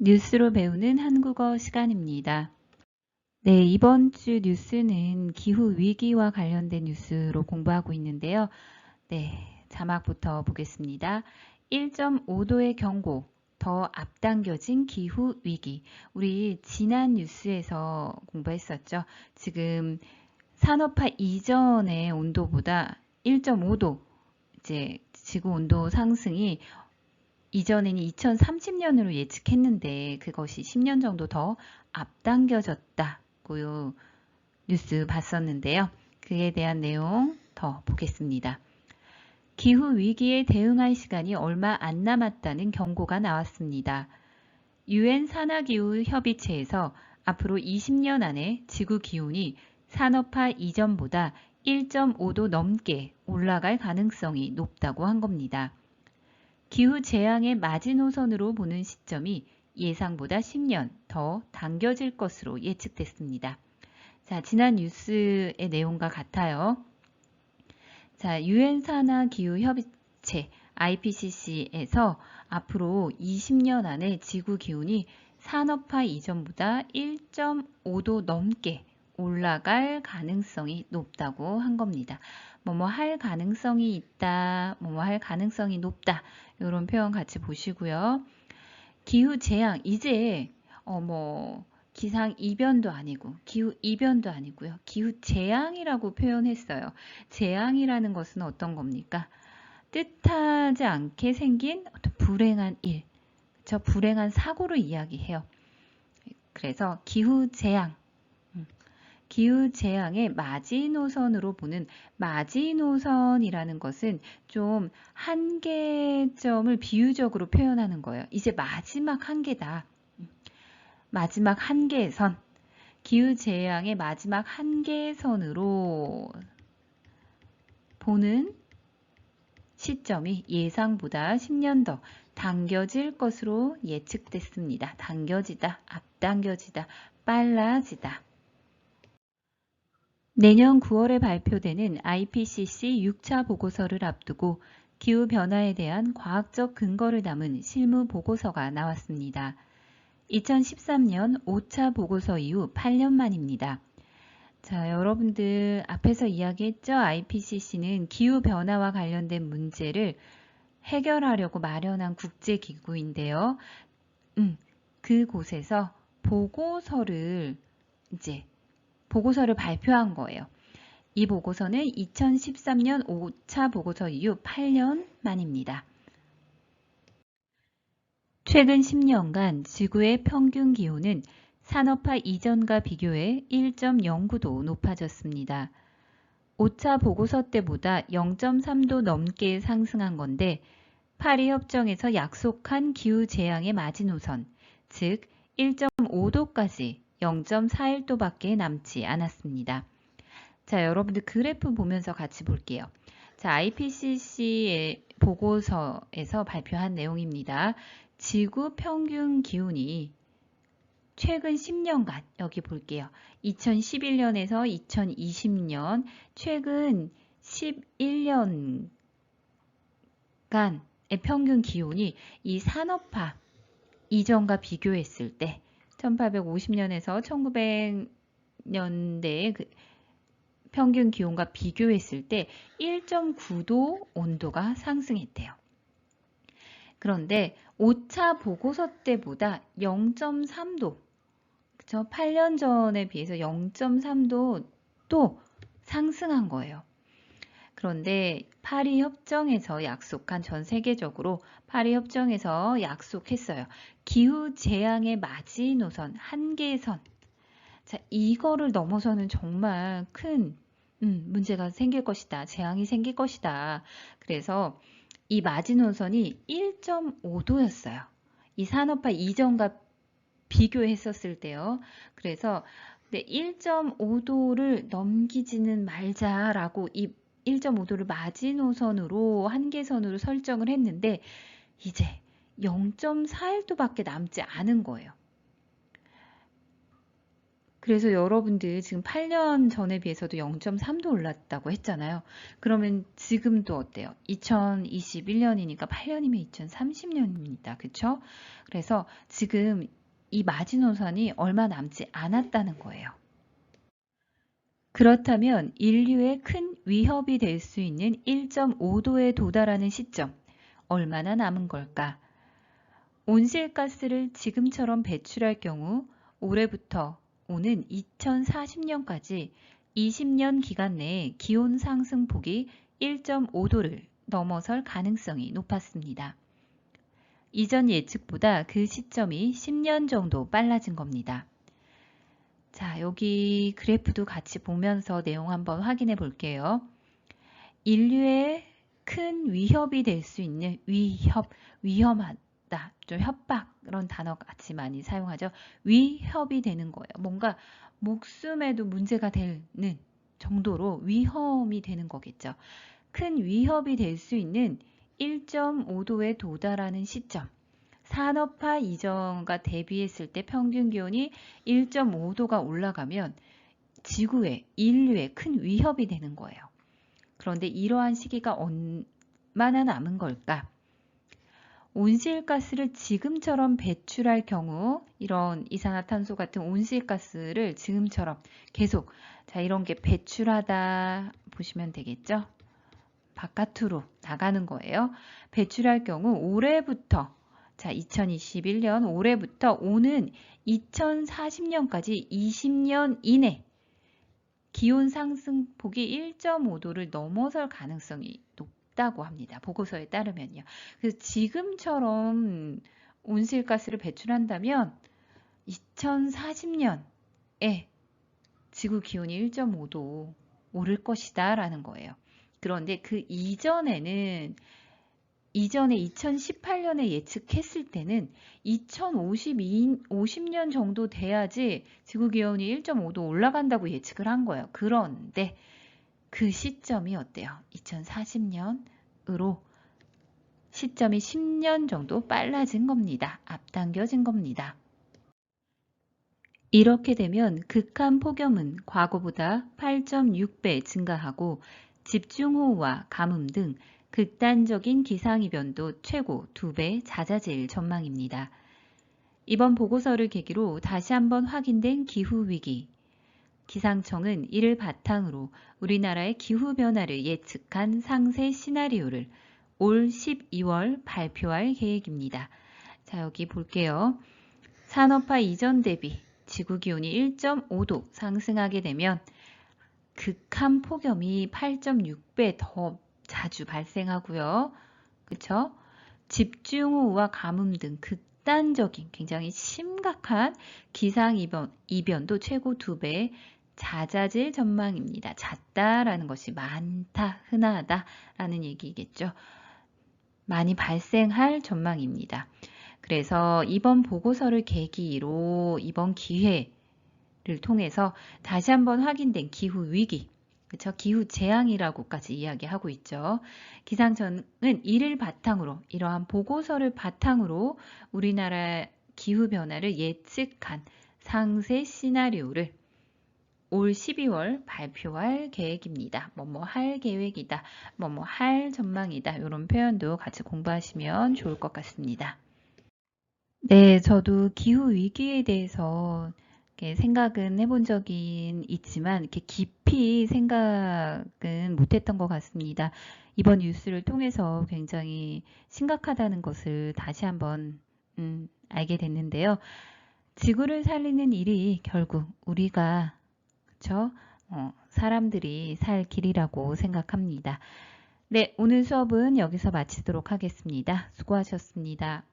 뉴스로 배우는 한국어 시간입니다. 네, 이번 주 뉴스는 기후 위기와 관련된 뉴스로 공부하고 있는데요. 네, 자막부터 보겠습니다. 1.5도의 경고, 더 앞당겨진 기후 위기. 우리 지난 뉴스에서 공부했었죠. 지금 산업화 이전의 온도보다 1.5도, 이제 지구 온도 상승이 이전에는 2030년으로 예측했는데 그것이 10년 정도 더 앞당겨졌다고 뉴스 봤었는데요. 그에 대한 내용 더 보겠습니다. 기후 위기에 대응할 시간이 얼마 안 남았다는 경고가 나왔습니다. 유엔 산하기후 협의체에서 앞으로 20년 안에 지구 기온이 산업화 이전보다 1.5도 넘게 올라갈 가능성이 높다고 한 겁니다. 기후 재앙의 마지노선으로 보는 시점이 예상보다 10년 더 당겨질 것으로 예측됐습니다. 자, 지난 뉴스의 내용과 같아요. 자, 유엔 산하 기후 협의체 IPCC에서 앞으로 20년 안에 지구 기온이 산업화 이전보다 1.5도 넘게 올라갈 가능성이 높다고 한 겁니다. 뭐뭐 할 가능성이 있다, 뭐뭐 할 가능성이 높다, 이런 표현 같이 보시고요. 기후 재앙, 이제 기상 이변도 아니고 기후 이변도 아니고요. 기후 재앙이라고 표현했어요. 재앙이라는 것은 어떤 겁니까? 뜻하지 않게 생긴 어떤 불행한 일, 저 불행한 사고를 이야기해요. 그래서 기후 재앙, 기후 재앙의 마지노선으로 보는 마지노선이라는 것은 좀 한계점을 비유적으로 표현하는 거예요. 이제 마지막 한계다. 마지막 한계선. 기후 재앙의 마지막 한계선으로 보는 시점이 예상보다 10년 더 당겨질 것으로 예측됐습니다. 당겨지다, 앞당겨지다, 빨라지다. 내년 9월에 발표되는 IPCC 6차 보고서를 앞두고 기후변화에 대한 과학적 근거를 담은 실무 보고서가 나왔습니다. 2013년 5차 보고서 이후 8년 만입니다. 자, 여러분들 앞에서 이야기했죠? IPCC는 기후변화와 관련된 문제를 해결하려고 마련한 국제기구인데요. 그곳에서 보고서를 발표한 거예요. 이 보고서는 2013년 5차 보고서 이후 8년 만입니다. 최근 10년간 지구의 평균 기온은 산업화 이전과 비교해 1.09도 높아졌습니다. 5차 보고서 때보다 0.3도 넘게 상승한 건데 파리 협정에서 약속한 기후 재앙의 마지노선, 즉 1.5도까지 0.41도밖에 남지 않았습니다. 자, 여러분들 그래프 보면서 같이 볼게요. 자, IPCC의 보고서에서 발표한 내용입니다. 지구 평균 기온이 최근 10년간, 여기 볼게요. 2011년에서 2020년, 최근 11년간의 평균 기온이 이 산업화 이전과 비교했을 때 1850년에서 1900년대의 평균 기온과 비교했을 때 1.9도 온도가 상승했대요. 그런데 5차 보고서 때보다 0.3도, 그쵸? 8년 전에 비해서 0.3도 또 상승한 거예요. 그런데 파리 협정에서 약속한 전 세계적으로 파리 협정에서 약속했어요. 기후 재앙의 마지노선, 한계선. 자, 이거를 넘어서는 정말 큰 문제가 생길 것이다. 재앙이 생길 것이다. 그래서 이 마지노선이 1.5도였어요. 이 산업화 이전과 비교했었을 때요. 그래서 1.5도를 넘기지는 말자라고 이 1.5도를 마지노선으로 한계선으로 설정을 했는데 이제 0.41도밖에 남지 않은 거예요. 그래서 여러분들 지금 8년 전에 비해서도 0.3도 올랐다고 했잖아요. 그러면 지금도 어때요? 2021년이니까 8년이면 2030년입니다. 그쵸? 그래서 지금 이 마지노선이 얼마 남지 않았다는 거예요. 그렇다면 인류에 큰 위협이 될 수 있는 1.5도에 도달하는 시점, 얼마나 남은 걸까? 온실가스를 지금처럼 배출할 경우 올해부터 오는 2040년까지 20년 기간 내에 기온 상승폭이 1.5도를 넘어설 가능성이 높았습니다. 이전 예측보다 그 시점이 10년 정도 빨라진 겁니다. 자, 여기 그래프도 같이 보면서 내용 한번 확인해 볼게요. 인류에 큰 위협이 될 수 있는 위험하다, 좀 협박 그런 단어 같이 많이 사용하죠. 위협이 되는 거예요. 뭔가 목숨에도 문제가 되는 정도로 위험이 되는 거겠죠. 큰 위협이 될 수 있는 1.5도에 도달하는 시점. 산업화 이전과 대비했을 때 평균 기온이 1.5도가 올라가면 지구에, 인류에 큰 위협이 되는 거예요. 그런데 이러한 시기가 얼마나 남은 걸까? 온실가스를 지금처럼 배출할 경우 이런 이산화탄소 같은 온실가스를 지금처럼 계속 이런 게 배출하다 보시면 되겠죠? 바깥으로 나가는 거예요. 배출할 경우 올해부터 2021년 올해부터 오는 2040년까지 20년 이내 기온 상승폭이 1.5도를 넘어설 가능성이 높다고 합니다. 보고서에 따르면요. 그래서 지금처럼 온실가스를 배출한다면 2040년에 지구 기온이 1.5도 오를 것이다 라는 거예요. 그런데 그 이전에 2018년에 예측했을 때는 2050년 정도 돼야지 지구기온이 1.5도 올라간다고 예측을 한 거예요. 그런데 그 시점이 어때요? 2040년으로 시점이 10년 정도 빨라진 겁니다. 앞당겨진 겁니다. 이렇게 되면 극한 폭염은 과거보다 8.6배 증가하고 집중호우와 가뭄 등 극단적인 기상이변도 최고 2배 잦아질 전망입니다. 이번 보고서를 계기로 다시 한번 확인된 기후위기. 기상청은 이를 바탕으로 우리나라의 기후변화를 예측한 상세 시나리오를 올 12월 발표할 계획입니다. 자, 여기 볼게요. 산업화 이전 대비 지구기온이 1.5도 상승하게 되면 극한 폭염이 8.6배 더 자주 발생하고요. 그쵸? 집중호우와 가뭄 등 극단적인 굉장히 심각한 기상이변도 최고 2배 잦아질 전망입니다. 잦다라는 것이 많다, 흔하다라는 얘기겠죠. 많이 발생할 전망입니다. 그래서 이번 보고서를 계기로 이번 기회를 통해서 다시 한번 확인된 기후위기, 그쵸? 기후재앙이라고까지 이야기하고 있죠. 기상청은 이를 바탕으로, 이러한 보고서를 바탕으로 우리나라 기후변화를 예측한 상세 시나리오를 올 12월 발표할 계획입니다. 뭐뭐 할 계획이다, 뭐뭐 할 전망이다. 이런 표현도 같이 공부하시면 좋을 것 같습니다. 네, 저도 기후위기에 대해서 이렇게 생각은 해본 적이 있지만 이렇게 깊이 생각은 못했던 것 같습니다. 이번 뉴스를 통해서 굉장히 심각하다는 것을 다시 한번 알게 됐는데요. 지구를 살리는 일이 결국 우리가 그쵸? 사람들이 살 길이라고 생각합니다. 네, 오늘 수업은 여기서 마치도록 하겠습니다. 수고하셨습니다.